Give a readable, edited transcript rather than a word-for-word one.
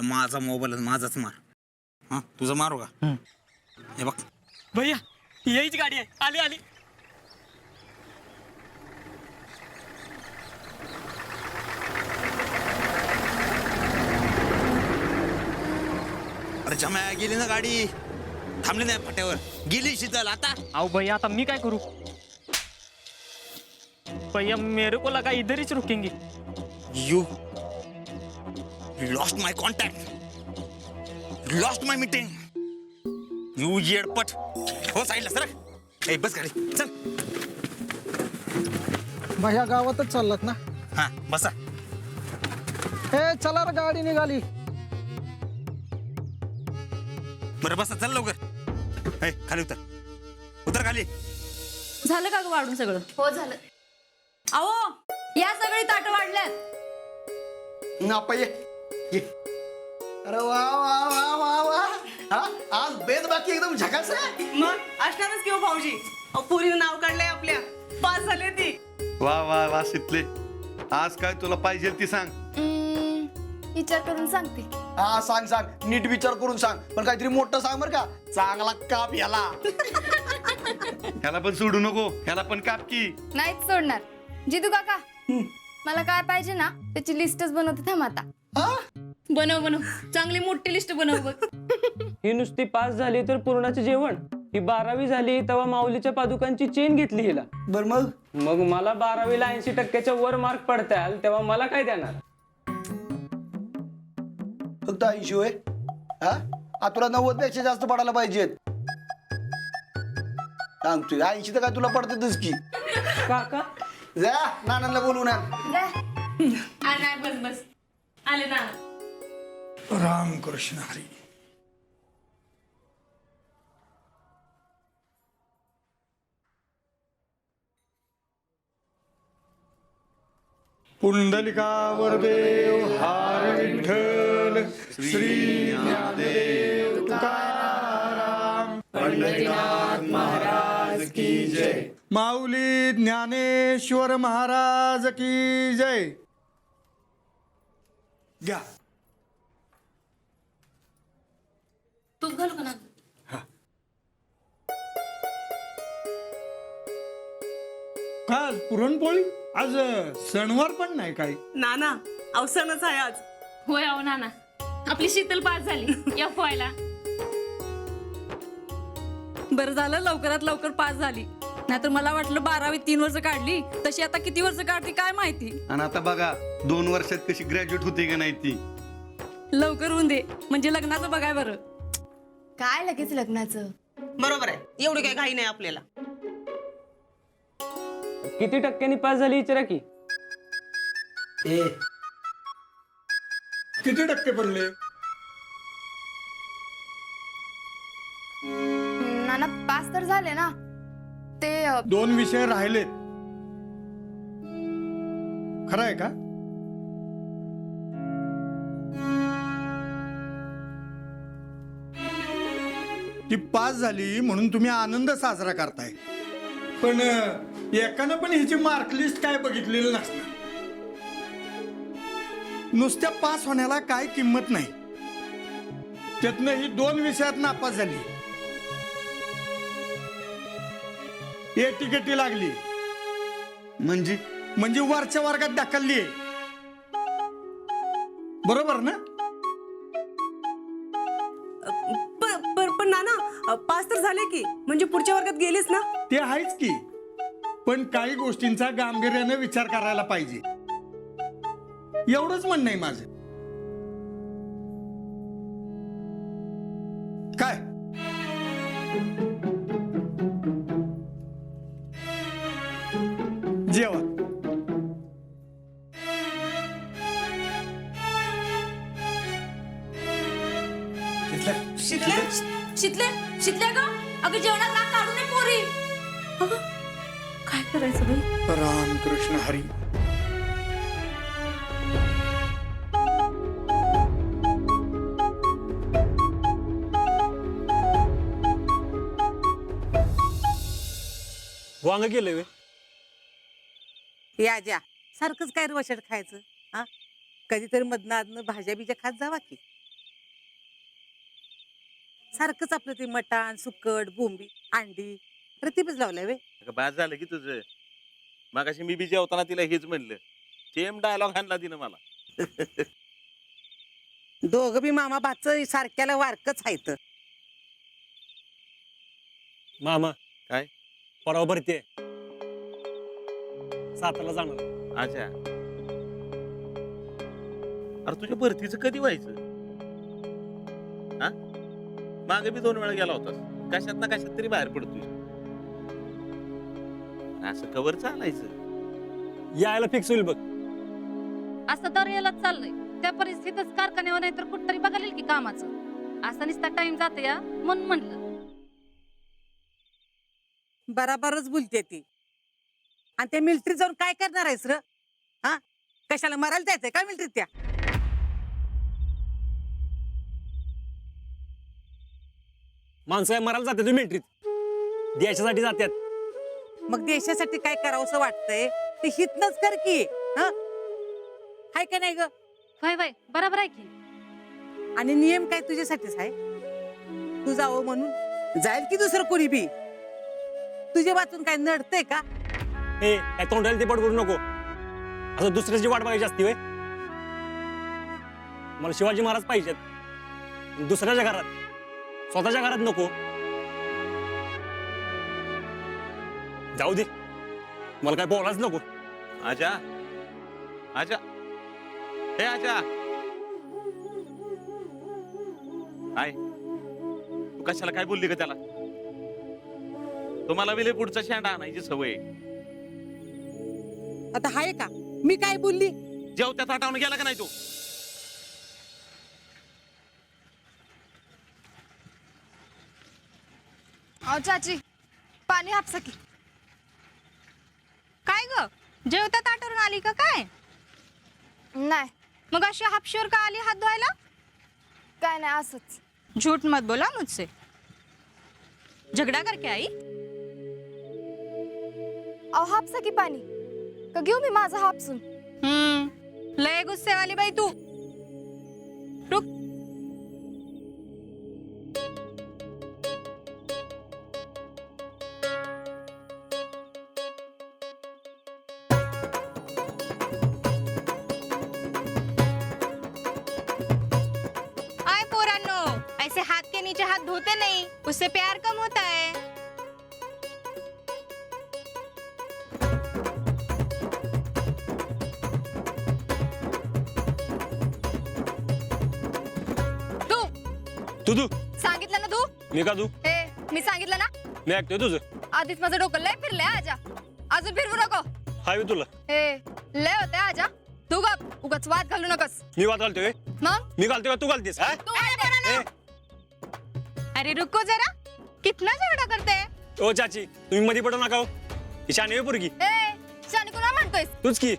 माझा मोबाईल माझाच मार. हा तुझा मारू का? हे बघ भैया यायची गाडी आहे. आली आली. अरे जमाया गेली ना गाडी. थांबली नाही फाट्यावर. गेली शीतल आता. आओ भैया आता मी काय करू? भैया मेरे को लगा इधर ही रुकेंगे. You lost my contact. Lost my meeting. You येडपट. हो साईडला सर. ए बस गाडी चल. भैया गावातच चाललात ना? हा बसा. हे चला रे गाडी निघाली. बरं बसा चल लवकर. ए खाली उतर. उतर खाली. झालं का ग वाढून सगळं? हो झालं. अहो या सगळी ताट वाढल्यात. नापा ये. अरे वा वा वा वा वा. हा आज बेद बाकी एकदम झकास आहे. मग असणारच किंवा भाऊजी. पुरीनं नाव काढलंय आपल्या. पास झाले ती. वा वा वा शितले. आज काय तुला पाहिजे ती सांग. विचार करून सांगते. हा सांग सांग नीट विचार करून सांग पण काहीतरी मोठं सांग बर का. चांगला काप याला. ह्याला पण सोडू नको. ह्याला पण काप की. नाहीच सोडणार. जितू काका मला काय पाहिजे ना त्याची लिस्टच बनवते थांब आता. बनव बनव चांगली मोठी लिस्ट बनव बघ. ही नुसती पास झाली तर पूर्णाचे जेवण. ही 12वी झाली तेव्हा माऊलीच्या पादुकांची चेन घेतली हिला. बर मग मग मला 12वीला 80% वर मार्क पडताल तेव्हा मला काय देणार? फक्त 80 होय. हा तुला 90 पेक्षा जास्त पडायला पाहिजेत. सांगतोय 80 तर काय तुला पडतातच की. काका जा नानांना बोलवून आण. नाही बस बस आले ना. रामकृष्ण हरी. पुंडलिकावर देव हार विठ्ठल श्री ज्ञानदेव तुकाराम पंढरीनाथ महाराज की जय. माऊली ज्ञानेश्वर महाराज की जय. घ्या. तूप घालू का ना? आज पुरणपोळी. आज सणवार पण नाही काही. नाना अवसरच आहे आज. होय अहो नाना आपली शीतल पास झाली. या व्हायला बरं झालं लवकरात लवकर पास झाली. नाहीतर मला वाटलं 12वी 3 वर्ष काढली तशी आता किती वर्ष काढते काय माहिती. आणि आता बघा 2 वर्षात कशी ग्रॅज्युएट होते का नाही ती. लवकर होऊन दे म्हणजे लग्नाचं बघाय बरं. काय लगेच लग्नाचं? बरोबर आहे. एवढी काही घाई नाही आपल्याला. किती टक्क्यांनी पास झाली विचारा की. किती टक्के पडले? नाना पास तर झाले ना. ते 2 विषय राहिलेत. खरं आहे का? ती पास झाली म्हणून तुम्ही आनंद साजरा करताय पण एकानं पण हिची मार्क लिस्ट काय बघितलेली नसणार. नुसत्या पास होण्याला काय किंमत नाही. त्यातनं ही 2 विषयात नापास झाली. ए तिकेटी लागली म्हणजे वरच्या वर्गात ढकलली. बरोबर ना? पण नाना पास तर झाले की म्हणजे पुढच्या वर्गात गेलीस ना. ते आहेच की पण काही गोष्टींचा गांभीर्याने विचार करायला पाहिजे एवढंच म्हणणं आहे माझं. काय जेवा. शितले शितले शितले ग अगं जेवणात नाक काढू नये पोरी. अगं, काय करायचं बाई? रामकृष्ण हरी. वांग गेले वे. या ज्या सारखंच काय वशट खायचं. हा कधीतरी मधनं आधनं भाज्या बिज्या खात जावा की. सारखंच आपलं ते मटण सुकट बोंबी अंडी प्रतिभच लावलाय वे. अगं बाद झालं की तुझं. मगाशी मी बी जेवताना तिला हेच म्हणलं. सेम डायलॉग आणला तिनं मला. दोघं बी मामा भाच सारख्याला वारकच आहेत. मामा काय? परवा भरते साताला जाणार. अच्छा. अरे तुझ्या भरतीचं कधी व्हायचं? हा मागे बी 2 वेळा गेला होतास. कशात ना कशात तरी बाहेर पडतोय. असं कवर चालायचं. यायला फिक्स होईल बघ. असं तर याला चाललंय त्या परिस्थितीतच कारखान्यावर नाही तर कुठतरी बघायला की कामाचं. असा नुसता टाइम जाते या म्हणून म्हणलं. बराबरच बोलते ती. आणि त्या मिलिटरीत जाऊन काय करणार आहेस र? हा कशाला मरायला जायचंय काय मिलिटरीत त्या? माणसं काय मरायला जाते तुम्ही मिलिटरीत? देशासाठी जातात. मग देशासाठी काय करावंसं वाटतंय ते हितनच कर की. हा हाय का नाही ग? वय वय बरोबर आहे की. आणि नियम काय तुझ्यासाठीच आहे. तू जावं म्हणून जाईल की दुसरं कोणी बी. तुझ्या वाचून काय नडतंय का? ए काय तोंडाला ते पड करू नको. असं दुसऱ्याची वाट बघायची असती होय. मला शिवाजी महाराज पाहिजेत दुसऱ्याच्या घरात, स्वतःच्या घरात नको. जाऊ दे मला काय बोलायच नको. आजा आजा हे आजा काय तू कशाला काय बोलली का त्याला? तुम्हाला विले पुढचा शेंडा आणायची सवय. आता हाय का मी काय बोलली? जेवत्या ताटावून गेला का नाही तू? अहो चाची पाणी हापसा की. काय ग जेवत्या ताटावरून आली का काय? नाही मग अशी हापशीवर का आली हात धुवायला? काय नाही असंच. झूठ मत बोला मुझसे. झगडा करके आई? अहो हापसा की पाणी. का घेऊ मी माझा हापसून? लय गुस्से वाली बाई तू. रुक. आय पोरांनो, ऐसे हाथ के नीचे हाथ धोते नहीं, उससे प्यार कम होता है. तू सांगितलं ना तू. मी का तू? ए मी सांगितलं ना. मी ऐकतोय तुझं. आधीच माझं डोकं लय फिरलंय आजा. अजून फिरवू नको. हाय तुला. ए लय होते आजा. तू गप उगाच वाद घालू नकस. मी वाद घालतोय. मग मी घालतोय का तू घालतेस? हा? तू काय बोला ना. अरे रुको जरा, कितना झगड़ा करते हैं? ओ चाची तुम्ही मध्ये पडू नका हो. ही शानी आहे पोरगी. ए शानी कोणा म्हणतोयस? तूच की.